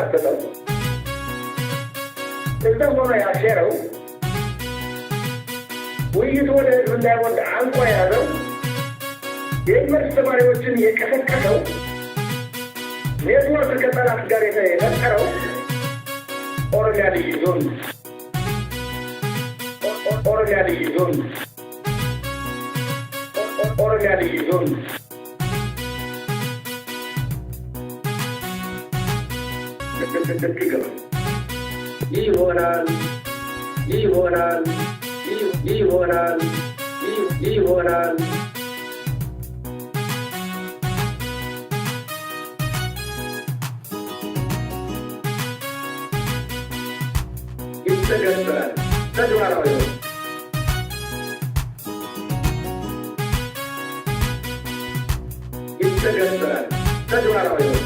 ያረጋገጠው እዛ ሆኖ ያሴረው ውይይቱ ወደ ህዝብ እንዳይወርድ አንቆ የያዘው የዩኒቨርስቲ ተማሪዎችን የቀሰቀሰው ኔትወርክ ከጠላት ጋር የፈጠረው ኦሮሚያ ልዩ ዞን ኦሮሚያ ልዩ ዞን ኦሮሚያ ልዩ ዞን ይሆናል ይሆናል ይሆናል ይሆናል ይተገበራል ተግባራዊ ነው። ይተገበራል ተግባራዊ ነው።